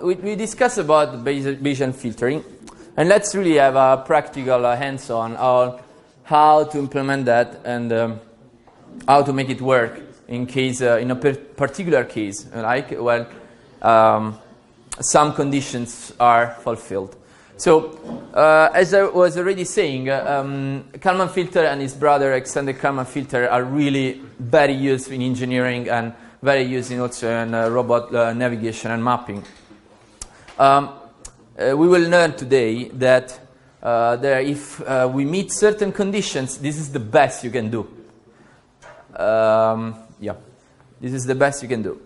we discussed about Bayesian filtering, and let's really have a practical hands-on on how to implement that and how to make it work in case in a particular case, like when some conditions are fulfilled. So, as I was already saying, Kalman filter and his brother extended Kalman filter are really very used in engineering and very used in also in robot navigation and mapping. We will learn today that if we meet certain conditions, this is the best you can do. This is the best you can do.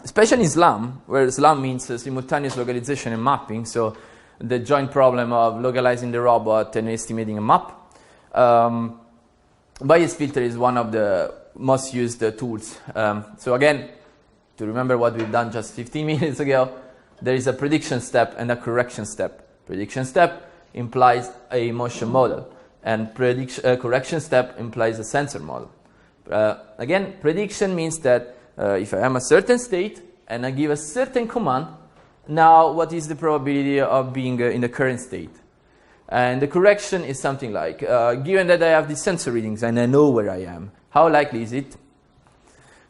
Especially in SLAM, where SLAM means simultaneous localization and mapping, so the joint problem of localizing the robot and estimating a map. Bayes filter is one of the most used tools. So again, to remember what we've done just 15 minutes ago, there is a prediction step and a correction step. Prediction step implies a motion model, and correction step implies a sensor model. Again, prediction means that if I am a certain state and I give a certain command, now what is the probability of being in the current state? And the correction is something like, given that I have the sensor readings and I know where I am, how likely is it?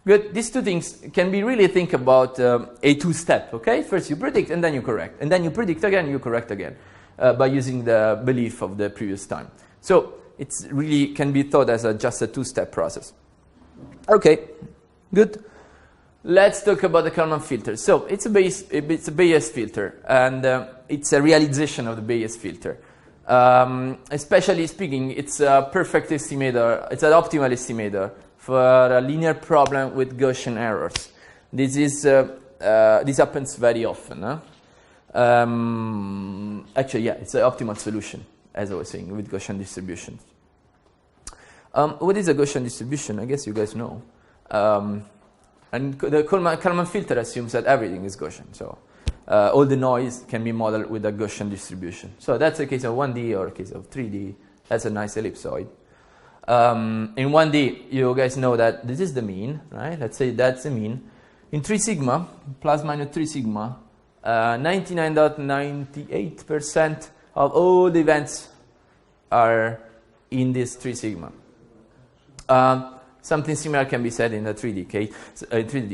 Good. These two things can be really think about a two-step, okay? First you predict and then you correct. And then you predict again, you correct again by using the belief of the previous time. So it's really can be thought as just a two-step process. Okay, good. Let's talk about the Kalman filter. So it's a Bayes filter, and it's a realization of the Bayes filter. Especially speaking, it's a perfect estimator. It's an optimal estimator for a linear problem with Gaussian errors. This happens very often. Actually, yeah, it's an optimal solution, as I was saying, with Gaussian distributions. What is a Gaussian distribution? I guess you guys know. And the Kalman filter assumes that everything is Gaussian. So all the noise can be modeled with a Gaussian distribution. So that's a case of 1D or a case of 3D. That's a nice ellipsoid. In 1D, you guys know that this is the mean, right? Let's say that's the mean. In 3 sigma, plus minus 3 sigma, 99.98% of all the events are in this 3 sigma. Something similar can be said in the 3D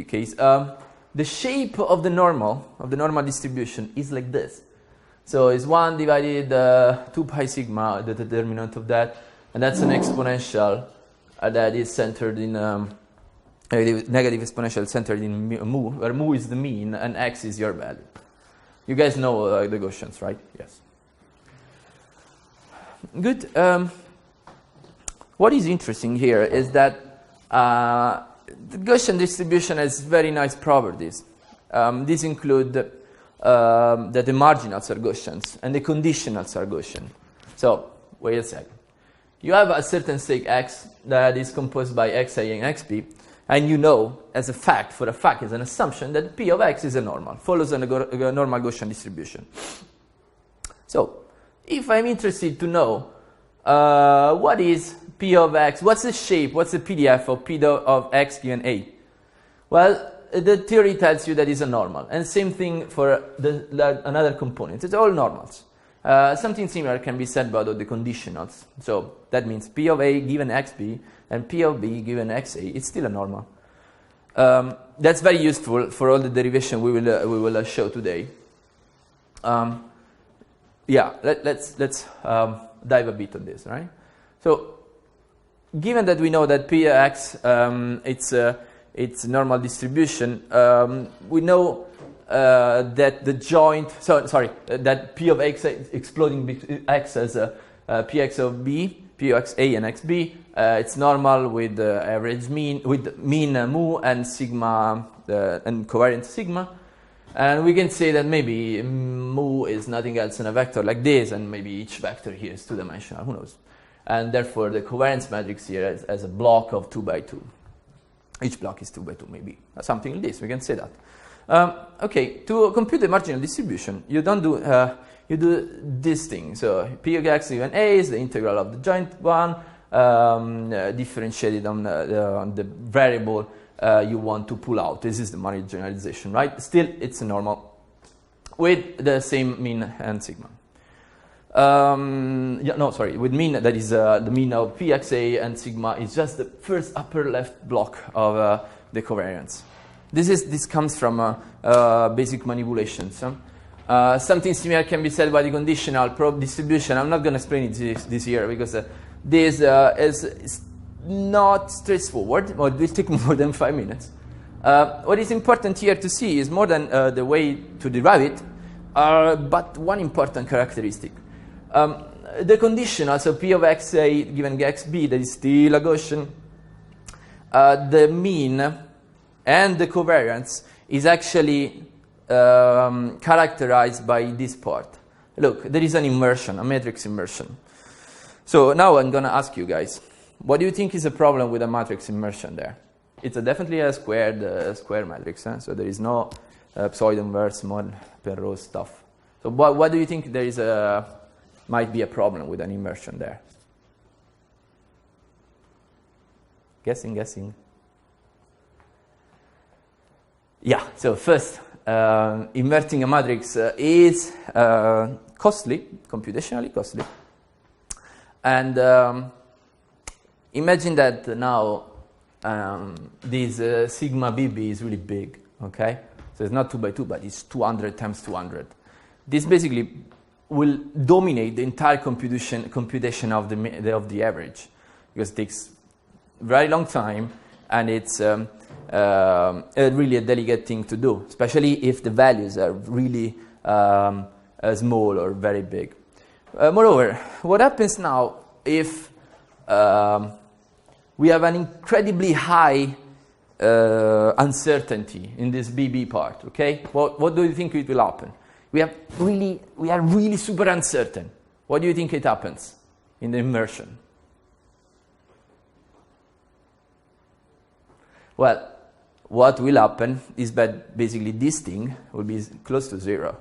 case. The shape of the normal distribution is like this. So it's 1 divided 2 pi sigma, the determinant of that, and that's an exponential that is centered in negative exponential centered in mu, where mu is the mean and x is your value. You guys know the Gaussians, right? Yes. Good. What is interesting here is that the Gaussian distribution has very nice properties. These include that the marginals are Gaussians and the conditionals are Gaussian. So, wait a second. You have a certain state x that is composed by xi and xp, and you know, as a fact, as an assumption, that p of x is a normal, follows a normal Gaussian distribution. So, if I'm interested to know what is p of x, what's the shape, what's the PDF of p of x given a? Well, the theory tells you that it's a normal. And same thing for another component. It's all normals. Something similar can be said about the conditionals. So that means p of a given xp and p of b given xa. It's still a normal. That's very useful for all the derivation we will show today. Let's dive a bit on this, right? So, given that we know that Px it's normal distribution, we know that the joint that P of x exploding x as Px of b, P of xa and xb, it's normal with average mean, with mean mu and sigma and covariance sigma. And we can say that maybe mu is nothing else than a vector like this, and maybe each vector here is two-dimensional, who knows. And therefore the covariance matrix here as a block of 2 by 2. Each block is 2 by 2 maybe, something like this, we can say that. Okay, to compute the marginal distribution, you don't do, you do this thing. So p of x given a is the integral of the joint one, differentiated on the variable you want to pull out. This is the money generalization, right? Still, it's normal with the same mean and sigma. With mean, that is the mean of pxa, and sigma is just the first upper left block of the covariance. This comes from basic manipulations. Something similar can be said by the conditional probe distribution. I'm not going to explain it this year because this is not straightforward, or it will take more than 5 minutes. What is important here to see is more than the way to derive it, but one important characteristic. The conditional, so p of xa given xb, that is still a Gaussian, the mean and the covariance is actually characterized by this part. Look, there is an immersion, a matrix immersion. So now I'm going to ask you guys, what do you think is a problem with a matrix immersion there? It's definitely a square matrix, so there is no pseudo inverse, mod, Penrose stuff. So what do you think there is might be a problem with an immersion there? Guessing. Yeah, so first, inverting a matrix is costly, computationally costly. And imagine that now this sigma BB is really big, okay? So it's not 2 by 2, but it's 200 times 200. This basically will dominate the entire computation of the average, because it takes a very long time, and it's really a delicate thing to do, especially if the values are really small or very big. Moreover, what happens now if we have an incredibly high uncertainty in this BB part, okay? What do you think it will happen? We are really super uncertain. What do you think it happens in the immersion? Well, what will happen is that basically this thing will be close to 0.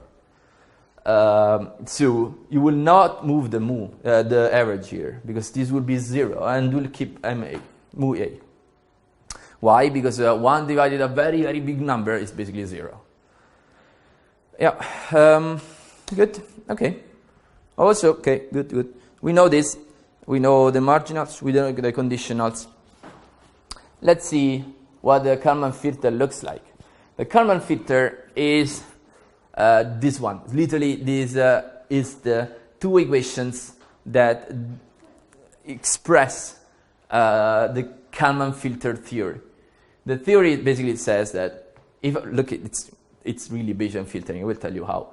So you will not move the average here, because this will be 0 and will keep mu a. Why? Because 1 divided a very, very big number is basically 0. Yeah, good, okay. Also, okay, good. We know this. We know the marginals, we know the conditionals. Let's see what the Kalman filter looks like. The Kalman filter is this one. Literally, this is the two equations that express the Kalman filter theory. The theory basically says that it's really Bayesian filtering. I will tell you how.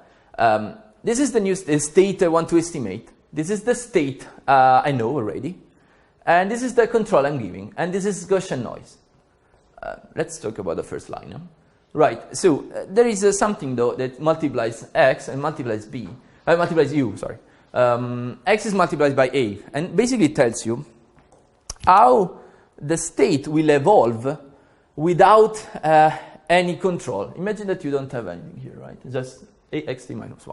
This is the new state I want to estimate. This is the state I know already, and this is the control I'm giving, and this is Gaussian noise. Let's talk about the first line. Huh? Right. So there is something though that multiplies x and multiplies u. Sorry. X is multiplied by a, and basically tells you how the state will evolve without any control. Imagine that you don't have anything here, right? Just xt minus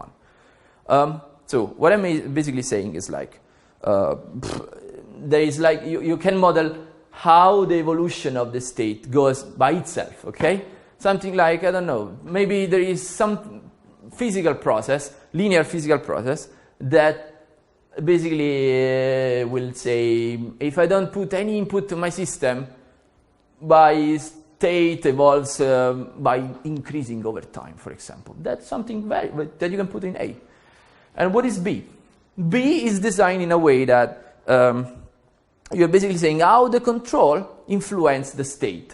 1. So what I'm basically saying is like, there is like, you can model how the evolution of the state goes by itself, okay? Something like, I don't know, maybe there is some physical process, linear physical process, that basically will say, if I don't put any input to my system, my state evolves by increasing over time, for example. That's something that you can put in A. And what is B? B is designed in a way that you're basically saying how the control influences the state.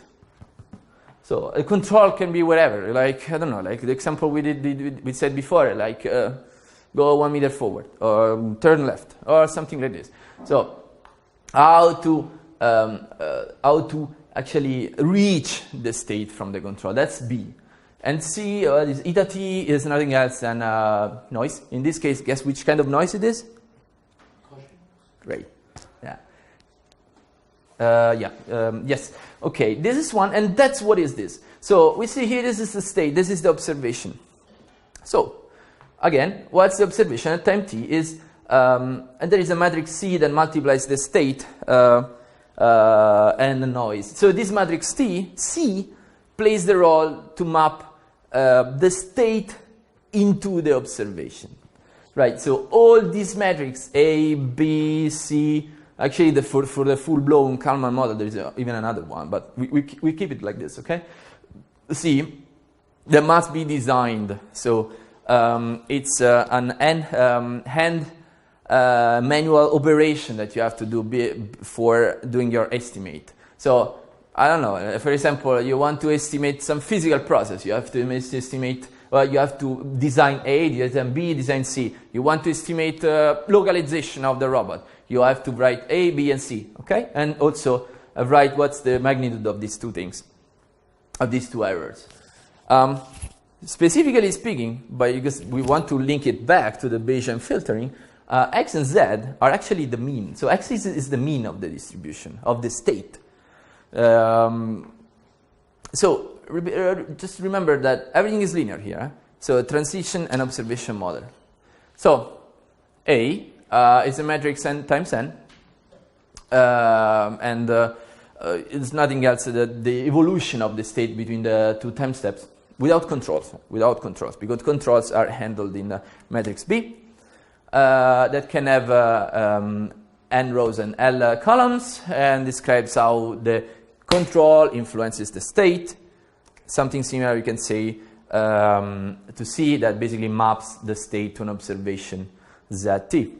So a control can be whatever, like, I don't know, like the example we said before, like go 1 meter forward, or turn left, or something like this. So how to actually reach the state from the control, that's B. And C, this eta t is nothing else than noise. In this case, guess which kind of noise it is? Great. Yes. Okay, this is one, and that's what is this. So we see here, this is the state, this is the observation. So, again, what's the observation at time t is, and there is a matrix C that multiplies the state and the noise. So this matrix T, C, plays the role to map the state into the observation. Right, so all these metrics, A, B, C, actually for the full-blown Kalman model, there is even another one, but we keep it like this, okay? See, that must be designed. So it's an hand manual operation that you have to do for doing your estimate. So, I don't know, for example, you want to estimate some physical process. You have to estimate, well, you have to design A, design B, design C. You want to estimate localization of the robot. You have to write A, B, and C, okay? And also write what's the magnitude of these two things, of these two errors. Specifically speaking, because we want to link it back to the Bayesian filtering, X and Z are actually the mean. So X is the mean of the distribution, of the state. So just remember that everything is linear here. So transition and observation model. So A is a matrix n times n, and it's nothing else than the evolution of the state between the two time steps without controls, because controls are handled in matrix B that can have n rows and L columns, and describes how the control influences the state. Something similar you can say to C, that basically maps the state to an observation ZT.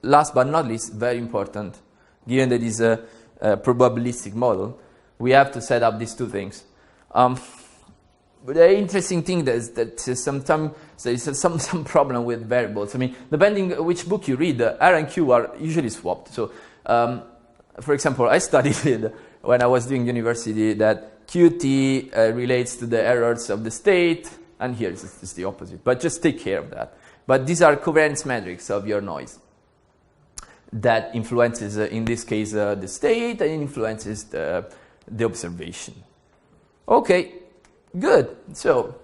Last but not least, very important, given that it's a probabilistic model, we have to set up these two things. But the interesting thing is that sometimes there is some problem with variables. I mean, depending which book you read, R and Q are usually swapped. So, for example, I studied when I was doing university that Qt relates to the errors of the state, and here it's the opposite. But just take care of that. But these are covariance metrics of your noise that influences, in this case, the state, and influences the observation. Okay, good. So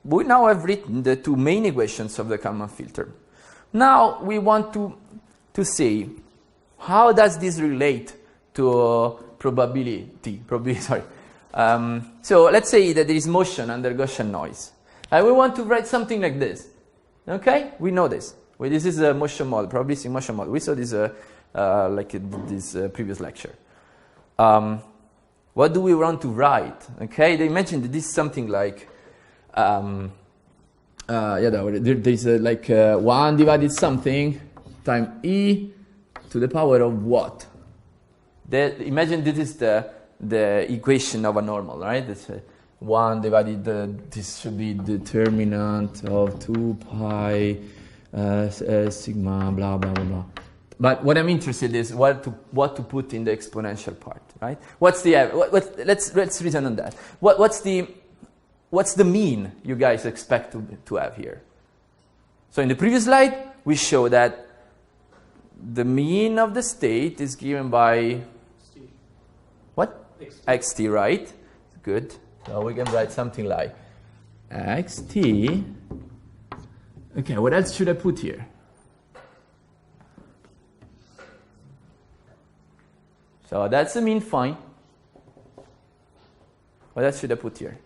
we now have written the two main equations of the Kalman filter. Now we want to say, how does this relate to probability? Sorry. So let's say that there is motion under Gaussian noise, and we want to write something like this. Okay, we know this. This is a motion model, probabilistic motion model. We saw this this previous lecture. What do we want to write? Okay, they mentioned that this is something like there's like 1 divided something times e to the power of what? Imagine this is the equation of a normal, right? It's 1 divided, this should be determinant of 2 pi sigma, blah, blah, blah, blah. But what I'm interested in is what to put in the exponential part, right? What's the let's reason on that. What's the mean you guys expect to have here? So in the previous slide, we show that the mean of the state is given by what? Xt, right? Good. So we can write something like xt. Okay, what else should I put here? So that's the mean, fine. What else should I put here?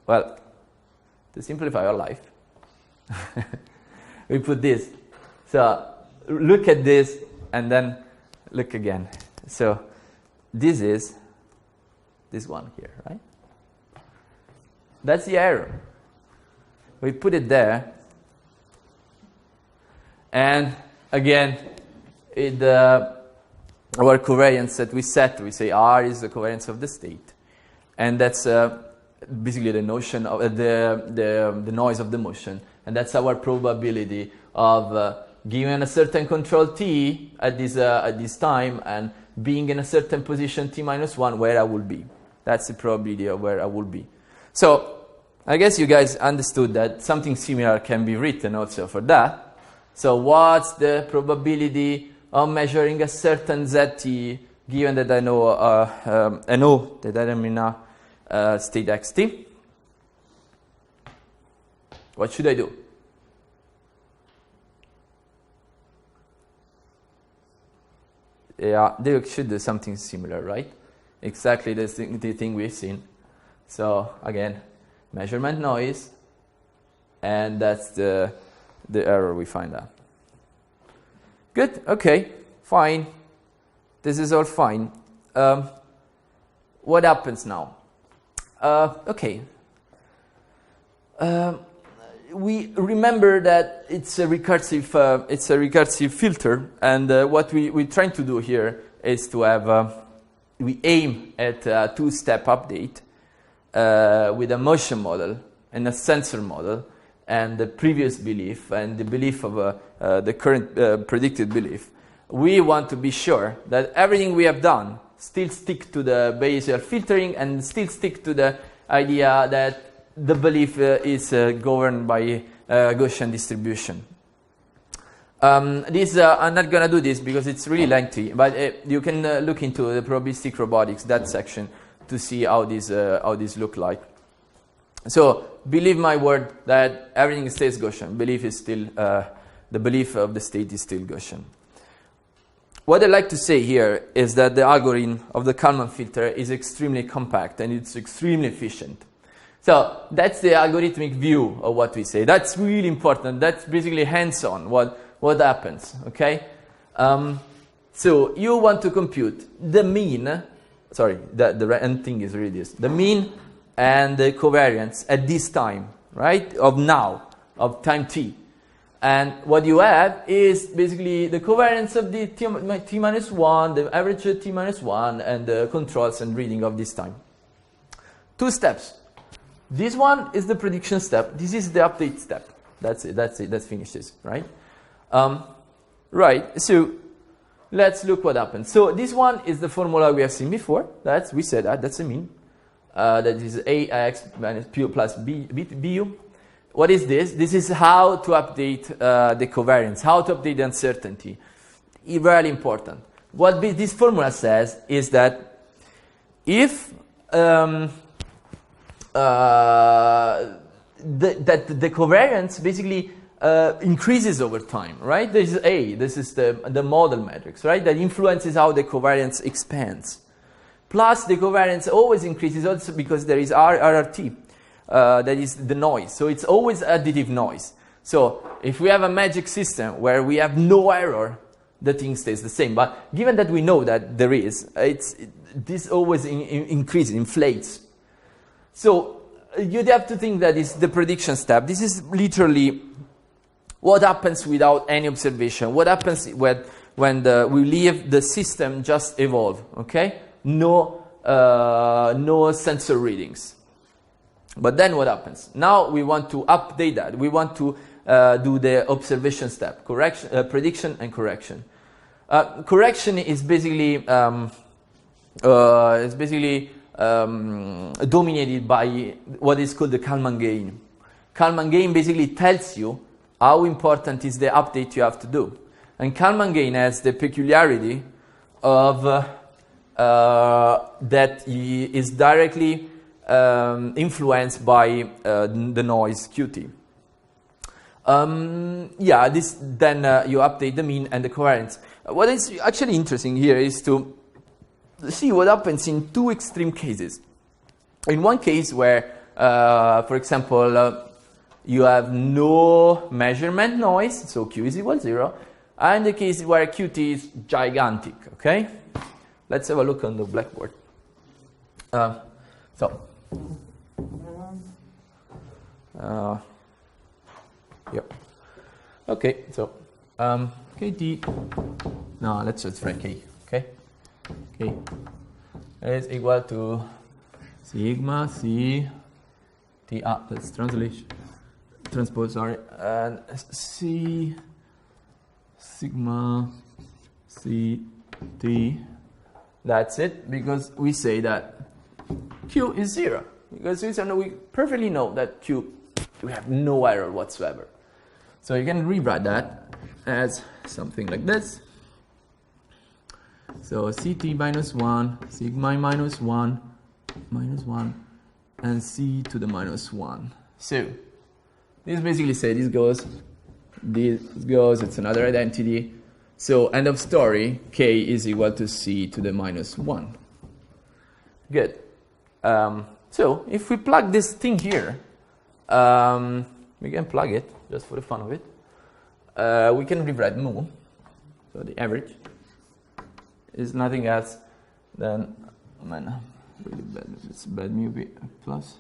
Well, to simplify our life, we put this. So look at this and then look again. So this is this one here, right? That's the error. We put it there, and again, our covariance that we set, we say R is the covariance of the state, and that's basically the notion of the noise of the motion, and that's our probability of given a certain control t at this time and being in a certain position t minus 1 where I will be. That's the probability of where I will be. So I guess you guys understood that something similar can be written also for that. So what's the probability of measuring a certain zt given that I know the determinant state xt? What should I do? Yeah, they should do something similar, right? Exactly the thing we've seen. So again, measurement noise, and that's the error we find out. Good, okay, fine. This is all fine. What happens now? Okay. We remember that it's a recursive filter, and what we're trying to do here is to have we aim at a two-step update with a motion model and a sensor model and the previous belief and the belief of the current predicted belief. We want to be sure that everything we have done still stick to the Bayesian filtering and still stick to the idea that the belief is governed by Gaussian distribution. I'm not going to do this because it's really lengthy, but you can look into the probabilistic robotics, that section, to see how these look like. So believe my word that everything stays Gaussian. Belief is still the belief of the state is still Gaussian. What I'd like to say here is that the algorithm of the Kalman filter is extremely compact and it's extremely efficient. So that's the algorithmic view of what we say. That's really important. That's basically hands-on what happens, okay? So you want to compute the mean, the end thing is really this, the mean and the covariance at this time, right, of now, of time t. And what you have is basically the covariance of the t minus 1, the average t minus 1, and the controls and reading of this time. Two steps. This one is the prediction step. This is the update step. That's it. Let's finish this, right? Right. So let's look what happens. So this one is the formula we have seen before. We said that's the mean. That is ax minus pu plus bu. What is this? This is how to update the covariance, how to update the uncertainty. Very important. What this formula says is that if that the covariance basically increases over time, right? This is the model matrix, right? That influences how the covariance expands. Plus, the covariance always increases also because there is RRT, that is the noise. So it's always additive noise. So if we have a magic system where we have no error, the thing stays the same. But given that we know that there is, this always increases, inflates. So you'd have to think that is the prediction step. This is literally what happens without any observation. What happens when we leave the system just evolve, okay? No sensor readings. But then what happens? Now we want to update that. We want to do the observation step, prediction and correction. Correction is basically dominated by what is called the Kalman gain. Kalman gain basically tells you how important is the update you have to do. And Kalman gain has the peculiarity of that is directly influenced by the noise Qt. Then you update the mean and the covariance. What is actually interesting here is to see what happens in two extreme cases. In one case where, for example, you have no measurement noise, so Q is equal to 0, and the case where Qt is gigantic, okay? Let's have a look on the blackboard. Okay, so KT, no, let's just write K, okay? K is equal to sigma C T, that's transpose, sorry, and C sigma C T, that's it, because we say that Q is 0, because we perfectly know that Q, we have no error whatsoever. So you can rewrite that as something like this. So Ct minus 1, sigma minus 1, and C to the minus 1. So this basically says this goes, it's another identity. So end of story, k is equal to c to the minus 1. Good. So if we plug this thing here, we can plug it just for the fun of it. We can rewrite mu. So the average is nothing else than, really bad, it's bad mu plus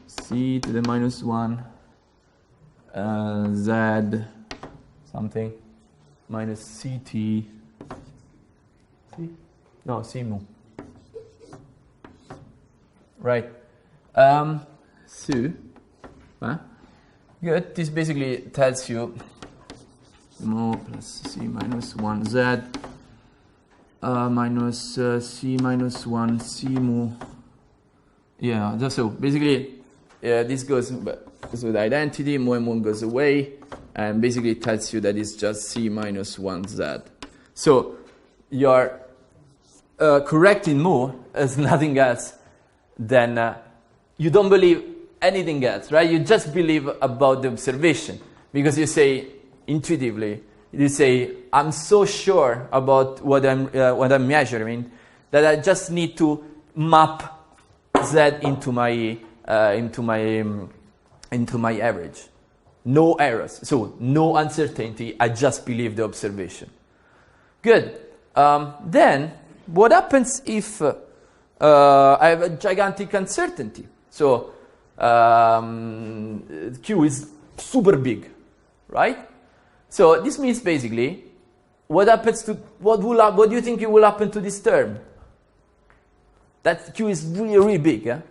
c to the minus 1 z something minus ct c mu. Right. So, good. This basically tells you mu plus c minus 1 z minus c minus 1 c mu. Yeah, just so basically this goes with identity, mu and mu goes away, and basically it tells you that it's just c minus 1 z. So you're correcting mu as nothing else than you don't believe anything else, right? You just believe about the observation, because you say intuitively, you say, I'm so sure about what I'm measuring that I just need to map z into my average. No errors, so no uncertainty. I just believe the observation. Good. Then what happens if I have a gigantic uncertainty? So Q is super big, right? So this means basically, what happens to what do you think it will happen to this term? That Q is really, really big. Yeah?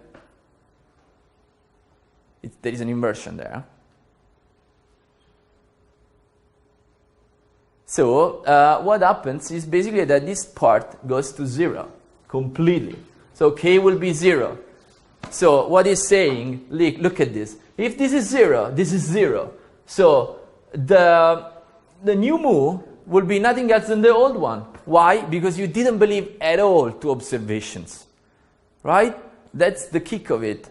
There is an inversion there. So what happens is basically that this part goes to 0 completely. So K will be 0. So what is saying, look at this. If this is 0, this is 0. So the new mu will be nothing else than the old one. Why? Because you didn't believe at all to observations. Right? That's the kick of it.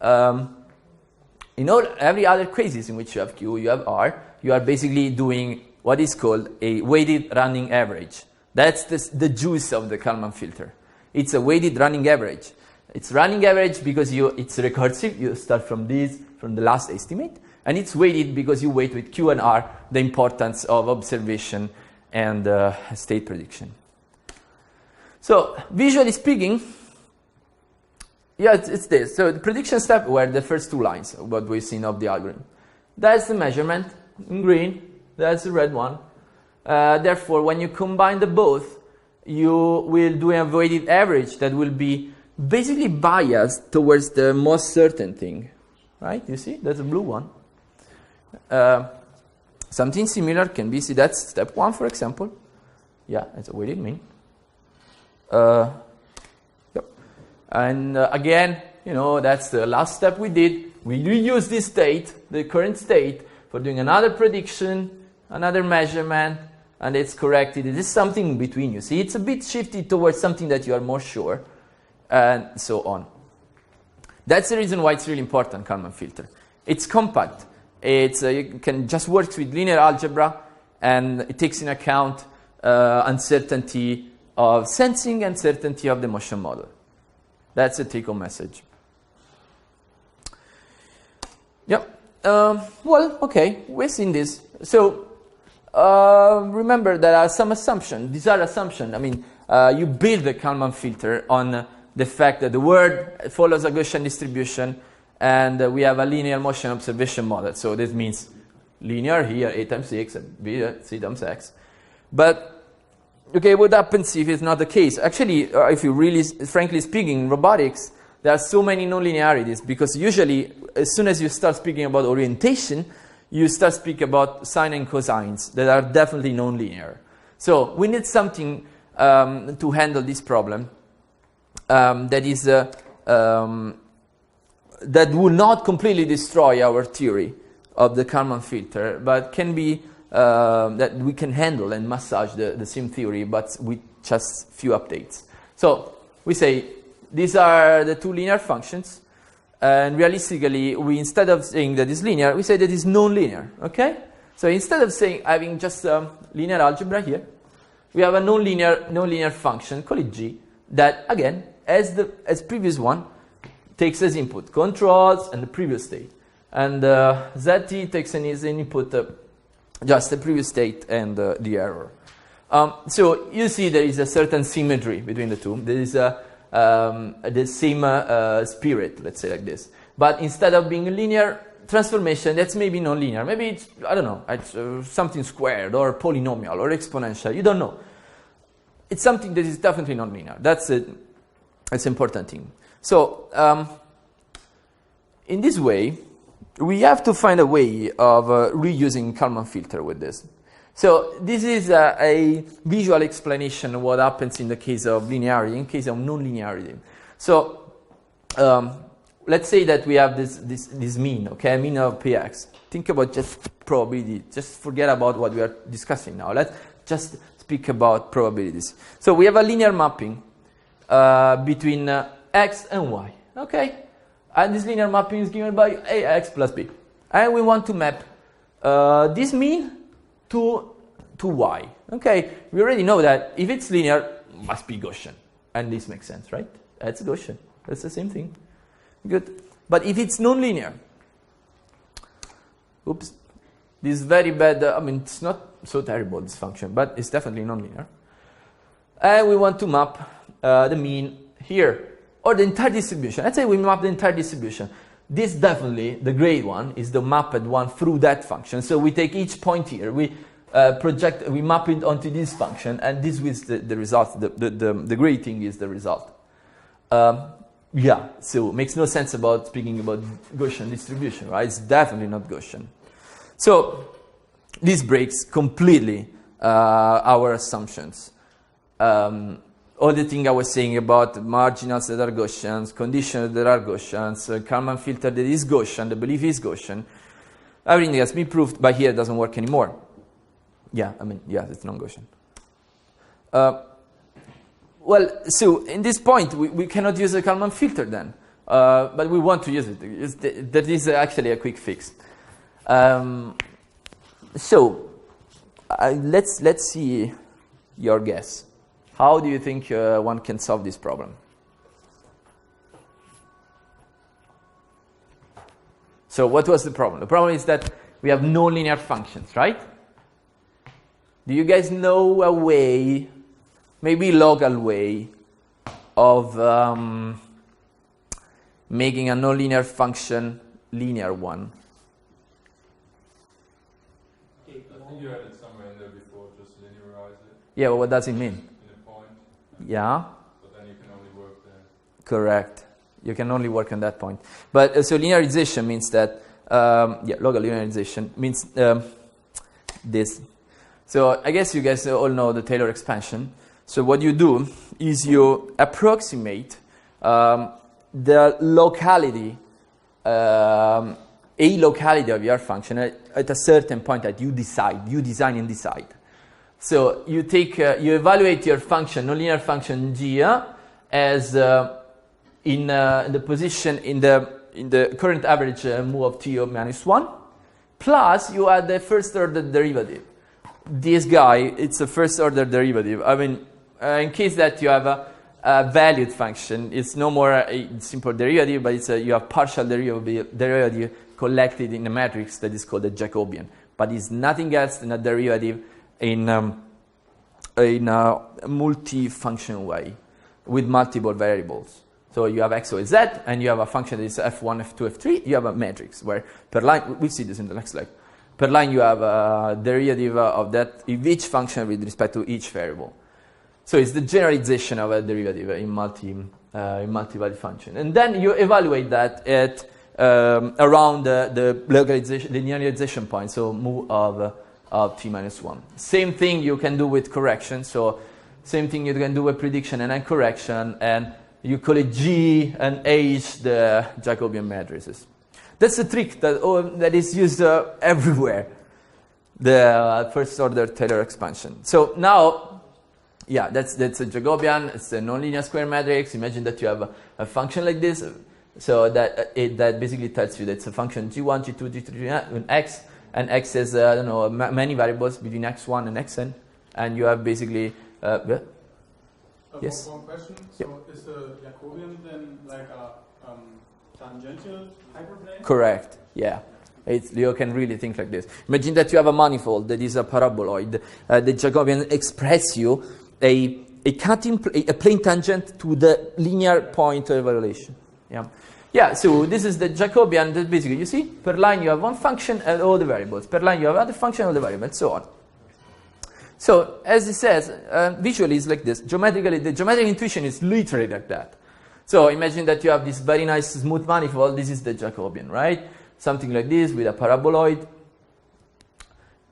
In every other cases in which you have Q, you have R, you are basically doing what is called a weighted running average. That's the juice of the Kalman filter. It's a weighted running average. It's running average because it's recursive. You start from the last estimate. And it's weighted because you weight with Q and R the importance of observation and state prediction. So visually speaking, yeah, it's this. So the prediction step were the first two lines of what we've seen of the algorithm. That's the measurement in green. That's the red one. Therefore, when you combine the both, you will do a weighted average that will be basically biased towards the most certain thing. Right? You see? That's a blue one. Something similar can be, see, that's step 1, for example. Yeah, it's a weighted mean. Yep. And again, that's the last step we did. We reuse this state, the current state, for doing another prediction, another measurement, and it's corrected. It is something in between, you see. It's a bit shifted towards something that you are more sure, and so on. That's the reason why it's really important, Kalman filter. It's compact. You can just work with linear algebra, and it takes into account uncertainty of sensing and certainty of the motion model. That's the take-home message. Yep. Well, okay, we've seen this. So remember, there are some assumptions. These are assumptions. I mean, you build the Kalman filter on the fact that the word follows a Gaussian distribution, and we have a linear motion observation model. So this means linear here, A times X, and B, C times X. But, okay, what happens if it's not the case? Actually, if you really, frankly speaking, in robotics, there are so many non-linearities, because usually, as soon as you start speaking about orientation, you start speaking about sine and cosines that are definitely non-linear. So we need something to handle this problem that will not completely destroy our theory of the Kalman filter, but can be that we can handle and massage the same theory, but with just few updates. So we say these are the two linear functions, and realistically, we, instead of saying that it's linear, we say that it's non-linear. Okay? So instead of having just linear algebra here, we have a nonlinear function, call it g, that again, as previous one, takes as input controls and the previous state, and zt takes as input just the previous state and the error. So you see there is a certain symmetry between the two. There is the same spirit, let's say like this. But instead of being a linear transformation, that's maybe non-linear. Maybe it's, I don't know, it's something squared or polynomial or exponential. You don't know. It's something that is definitely non-linear. That's it. That's an important thing. So in this way, we have to find a way of reusing Kalman filter with this. So this is a visual explanation of what happens in the case of linearity, in case of non-linearity. So let's say that we have this mean, okay, mean of px. Think about just probability. Just forget about what we are discussing now. Let's just speak about probabilities. So we have a linear mapping between x and y, okay? And this linear mapping is given by ax plus b. And we want to map this mean to y, okay? We already know that if it's linear, it must be Gaussian. And this makes sense, right? That's Gaussian. That's the same thing. Good. But if it's non-linear, oops, this is very bad. I mean, it's not so terrible, this function, but it's definitely non-linear. And we want to map the mean here, or the entire distribution. Let's say we map the entire distribution. This definitely, the gray one, is the mapped one through that function. So we take each point here, we map it onto this function, and this is the result. The gray thing is the result. Yeah, so it makes no sense about speaking about Gaussian distribution, right? It's definitely not Gaussian. So this breaks completely our assumptions. All the thing I was saying about marginals that are Gaussians, conditions that are Gaussians, Kalman filter that is Gaussian, the belief is Gaussian, everything has been proved by here doesn't work anymore. Yeah, I mean, yeah, it's non-Gaussian. Well, so in this point, we cannot use a Kalman filter then, but we want to use it. That is actually a quick fix. So let's see your guess. How do you think one can solve this problem? So what was the problem? The problem is that we have no linear functions, right? Do you guys know a way, maybe local way, of making a nonlinear function linear one? I think you had it somewhere in there before, just linearize it. Yeah, but what does it mean? In a point. Yeah. But then you can only work there. Correct. You can only work on that point. But so linearization means that, local linearization means this. So I guess you guys all know the Taylor expansion. So what you do is you approximate the locality, a locality of your function at a certain point that you design and decide. So you take, you evaluate your function, nonlinear function g as in the position in the current average mu of t of minus 1, plus you add the first order derivative. This guy, it's a first order derivative. I mean, in case that you have a valued function, it's no more a simple derivative, but it's you have partial derivative collected in a matrix that is called a Jacobian. But it's nothing else than a derivative in a multi-function way with multiple variables. So you have x, y, z, and you have a function that is f1, f2, f3. You have a matrix where per line, we'll see this in the next slide. Per line, you have a derivative of that of each function with respect to each variable. So it's the generalization of a derivative in multi-value function. And then you evaluate that at around the localization, the linearization point, so mu of t minus 1. Same thing you can do with correction. So same thing you can do with prediction and then correction, and you call it G and H, the Jacobian matrices. That's a trick that is used everywhere, the first order Taylor expansion. So now, yeah, that's a Jacobian, it's a nonlinear square matrix. Imagine that you have a function like this, so that basically tells you that it's a function g1, g2, g3, g x, and x has I don't know many variables between x1 and xn, and you have basically yes. One question. So is the Jacobian then like a tangential hyperplane? Correct. Yeah. You can really think like this. Imagine that you have a manifold that is a paraboloid. The Jacobian express you a plane tangent to the linear point of evaluation. Yeah. Yeah, so this is the Jacobian that basically, you see, per line you have one function and all the variables. Per line you have other function, all the variables, so on. So, as it says, visually it's like this. Geometrically, the geometric intuition is literally like that. So, imagine that you have this very nice smooth manifold. This is the Jacobian, right? Something like this with a paraboloid.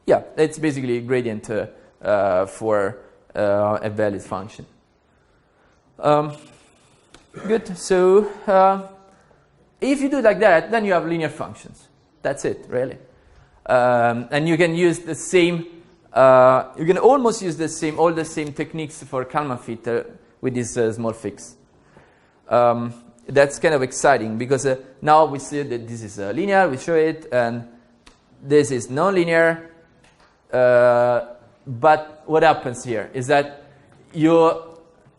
Yeah, it's basically a gradient for a valid function. Good, so if you do like that, then you have linear functions. That's it, really. And you can use the same, you can almost use all the same techniques for Kalman filter with this small fix. That's kind of exciting because now we see that this is linear, we show it, and this is non-linear. But what happens here is that you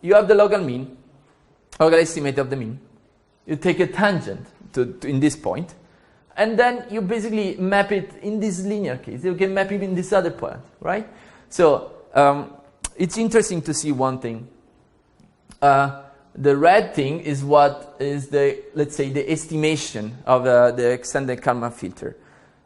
have the local mean, local estimate of the mean. You take a tangent to in this point, and then you basically map it in this linear case. You can map it in this other point, right? So it's interesting to see one thing. The red thing is what is let's say the estimation of the extended Kalman filter,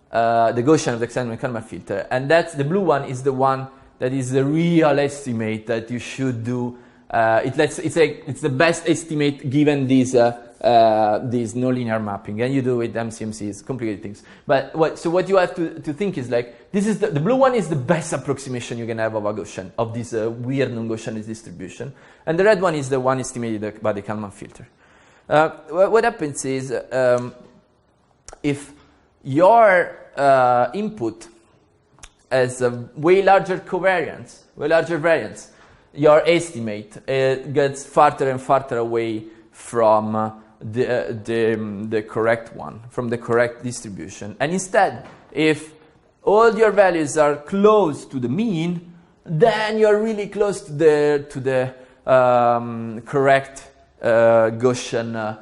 the Gaussian of the extended Kalman filter, and that's the blue one is the one that is the real estimate that you should do. It's the best estimate given these nonlinear mapping, and you do with MCMCs, complicated things. But what you have to think is like this is the blue one is the best approximation you can have of a Gaussian, of this weird non-Gaussian distribution, and the red one is the one estimated by the Kalman filter. What happens is if your input has a way larger covariance, way larger variance, your estimate gets farther and farther away from the correct one, from the correct distribution. And instead, if all your values are close to the mean, then you're really close to the correct Gaussian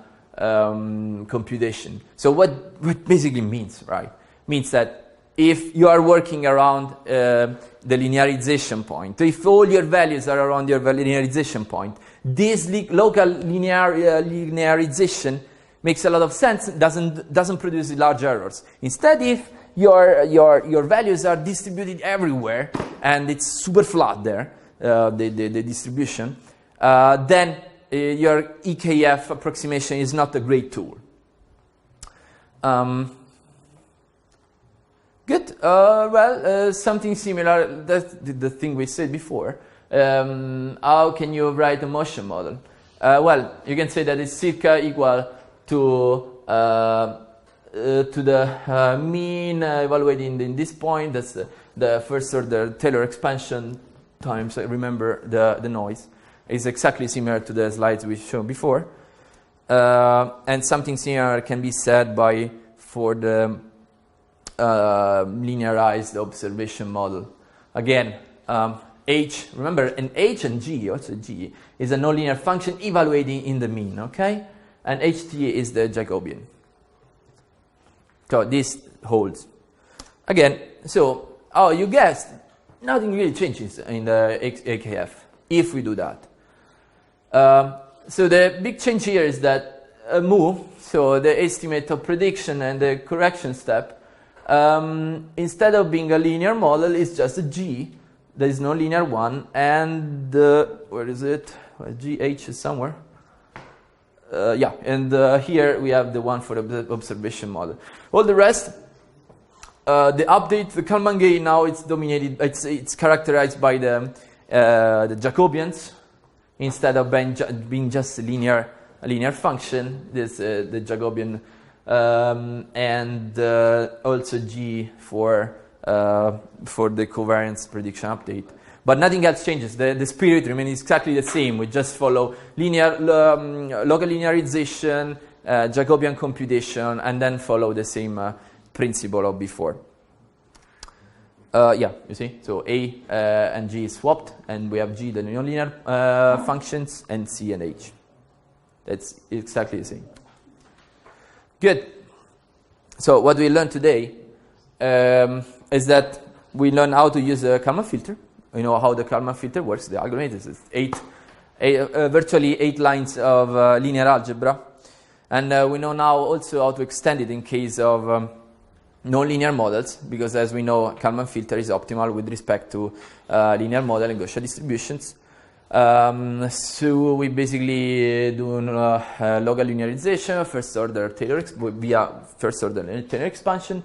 computation. So what basically means, right? Means that if you are working around the linearization point, if all your values are around your linearization point, this local linearization makes a lot of sense, doesn't produce large errors. Instead, if your values are distributed everywhere and it's super flat there, the distribution, then your EKF approximation is not a great tool. Good. Something similar. That's the thing we said before. How can you write a motion model? You can say that it's circa equal to the mean evaluated in this point. That's the first order Taylor expansion times. I remember the noise. It's exactly similar to the slides we showed before. And something similar can be said for the linearized observation model. Again, H, remember, an H and G, also G, is a nonlinear function evaluating in the mean, okay? And HT is the Jacobian. So this holds. Again, so, you guessed, nothing really changes in the AKF if we do that. So the big change here is that mu, so the estimate of prediction and the correction step, instead of being a linear model, is just a G. There is no linear one, and where is it? Well, GH is somewhere. And here we have the one for the observation model. All the rest, the update, the Kalman gain now it's dominated. It's characterized by the Jacobians instead of being just a linear function. This the Jacobian. And also G for the covariance prediction update. But nothing else changes. The spirit remains exactly the same. We just follow local linearization, Jacobian computation, and then follow the same principle of before. Yeah, you see, so A and G is swapped, and we have G, the nonlinear functions, and C and H. That's exactly the same. Good. So what we learned today is that we learn how to use a Kalman filter. We know how the Kalman filter works. The algorithm is virtually 8 lines of linear algebra. And we know now also how to extend it in case of nonlinear models, because as we know, Kalman filter is optimal with respect to linear model and Gaussian distributions. So we basically do local linearization, first order Taylor via first order Taylor expansion,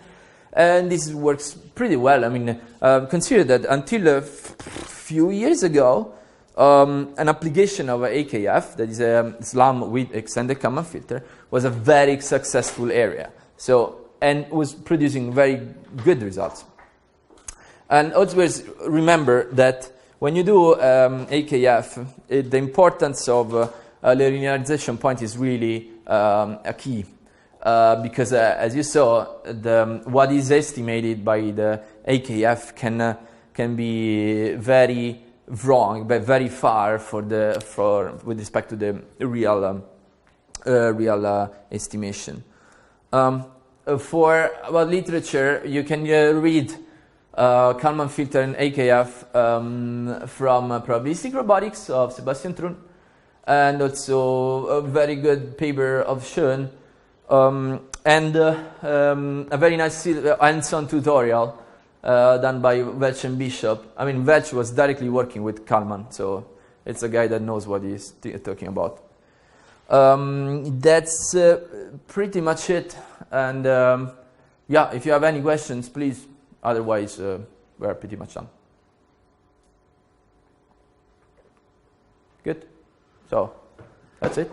and this works pretty well. I mean, consider that until a few years ago, an application of AKF, that is a SLAM with extended Kalman filter, was a very successful area. And was producing very good results. And always remember that when you do AKF, the importance of the linearization point is really a key. Because as you saw, what is estimated by the AKF can be very wrong, but very far with respect to the real estimation. For about literature, you can read Kalman filter and AKF from Probabilistic Robotics of Sebastian Trun, and also a very good paper of Schoen, and a very nice hands-on tutorial done by Welch and Bishop. I mean, Welch was directly working with Kalman, so it's a guy that knows what he's talking about. That's pretty much it. And yeah, if you have any questions, please. Otherwise, we're pretty much done. Good. So that's it.